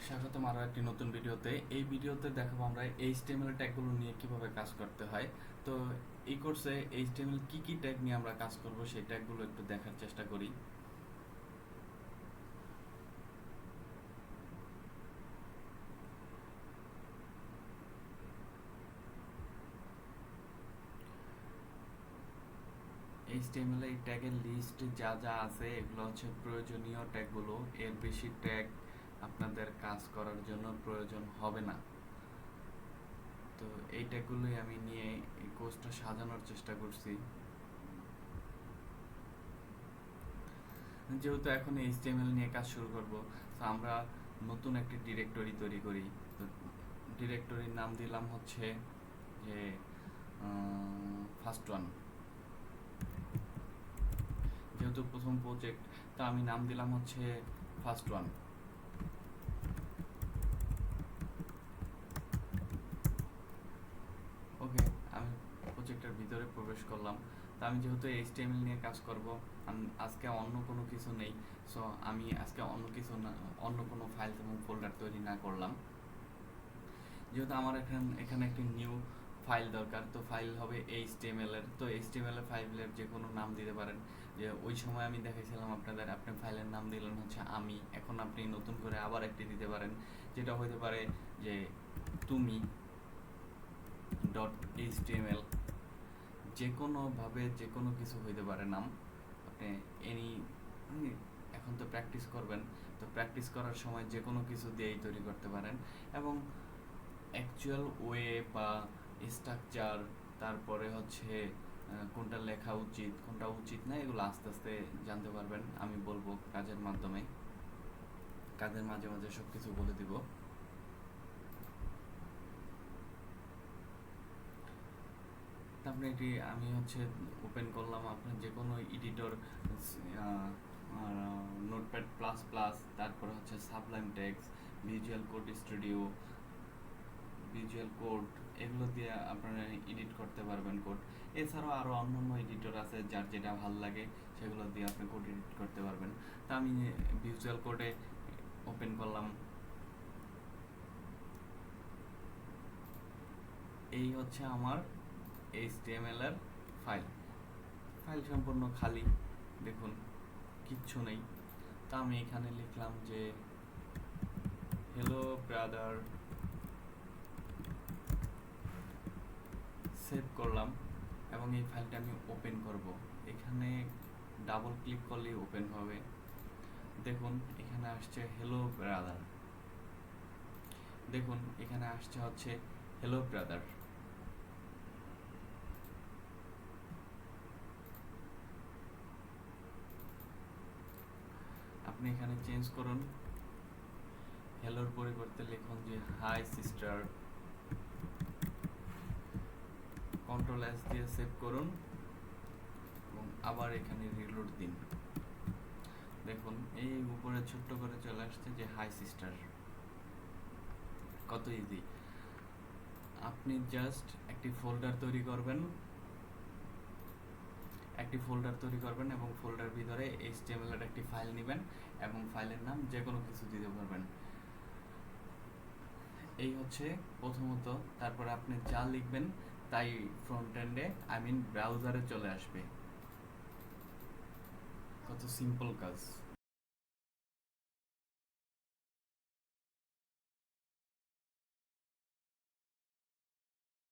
স্বাগতম আরও একটি নতুন ভিডিওতে। এই ভিডিওতে দেখাবো আমরা HTML ট্যাগগুলো নিয়ে কিভাবে কাজ করতে হয়। তো এই কোর্সে HTML কি ট্যাগ নিয়ে আমরা কাজ করব সেই ট্যাগগুলো একটু দেখার চেষ্টা করি। HTML এই ট্যাগের লিস্ট যা যা আছে এগুলো হচ্ছে প্রয়োজনীয় ট্যাগগুলো। এর বেশি ট্যাগ আপনাদের কাজ করার জন্য প্রয়োজন হবে না। তো এই ট্যাগগুলোই আমি নিয়ে এই কোর্সটা সাজানোর চেষ্টা করছি। যেহেতু এখন HTML নিয়ে কাজ শুরু করব, তো আমরা নতুন একটি ডিরেক্টরি তৈরি করি। তো ডিরেক্টরির নাম দিলাম হচ্ছে যে ফার্স্ট ওয়ান। যেহেতু প্রথম প্রজেক্ট, তো আমি নাম দিলাম হচ্ছে ফার্স্ট ওয়ান। ওকে, আমি প্রজেক্টের ভিতরে প্রবেশ করলাম। তো আমি যেহেতু HTML নিয়ে কাজ করব, আজকে অন্য কোনো কিছু নেই, সো আমি আজকে অন্য কোনো ফাইল এবং ফোল্ডার তৈরি না করলাম। যেহেতু আমার এখানে একটি নিউ ফাইল দরকার, তো ফাইল হবে HTML এর। তো HTML এর ফাইলের যে কোনো নাম দিতে পারেন। যে ওই সময় আমি দেখাইছিলাম আপনাদের, আপনি ফাইলের নাম দিলেন হচ্ছে আমি। এখন আপনি নতুন করে আবার একটি দিতে পারেন, যেটা হতে পারে যে তুমি .html। যে কোনোভাবে যে কোনো কিছু হইতে পারে নাম। আপনি এখন তো প্র্যাকটিস করবেন, তো প্র্যাকটিস করার সময় যে কোনো কিছু দিয়েই তৈরি করতে পারেন। এবং অ্যাকচুয়াল ওয়ে বা স্ট্রাকচার, তারপরে হচ্ছে কোনটা লেখা উচিত কোনটা উচিত না, এগুলো আস্তে আস্তে জানতে পারবেন। আমি বলবো কাজের মাধ্যমে, কাজের মাঝে মাঝে সব কিছু বলে দিব। তারপরে এটি আমি হচ্ছে ওপেন করলাম। আপনার যে কোনো এডিটর, নোটপ্যাড প্লাস প্লাস, তারপরে হচ্ছে Sublime text, visual code studio, visual code, এগুলো দিয়ে আপনারা এডিট করতে পারবেন কোড। এছাড়াও আরও অন্যান্য এডিটর আছে, যার যেটা ভালো লাগে সেগুলো দিয়ে আপনি কোড এডিট করতে পারবেন। তা আমি ভিজুয়াল কোডে ওপেন করলাম। এই হচ্ছে আমার HTML এর ফাইল সম্পূর্ণ খালি, দেখুন কিচ্ছু নেই। তা আমি এখানে লিখলাম যে হ্যালো ব্রাদার, সেভ করলাম এবং এই ফাইলটা আমি ওপেন করব। এখানে ডাবল ক্লিক করলেই ওপেন হবে। দেখুন এখানে আসছে হ্যালো ব্রাদার, দেখুন এখানে আসছে হচ্ছে হ্যালো ব্রাদার। আপনি এখানে চেঞ্জ করুন, হ্যালোর পরিবর্তে লিখুন যে হাই সিস্টার। Ctrl+S দিয়ে সেভ করুন এবং আবার এখানে রিলোড দিন। দেখুন এই উপরে ছোট্ট করে চলে আসছে যে হাই সিস্টার। কত ইজি। আপনি জাস্ট একটি ফোল্ডার তৈরি করবেন, এবং ফোল্ডার ভিতরে HTML এর একটি ফাইল নেবেন এবং ফাইলের নাম যে কোনো কিছু দিতে পারবেন। এই হচ্ছে প্রথমত। তারপরে আপনি যা লিখবেন তাই ফ্রন্ট এন্ডে, ব্রাউজারে চলে আসবে। কত সিম্পল কাজ।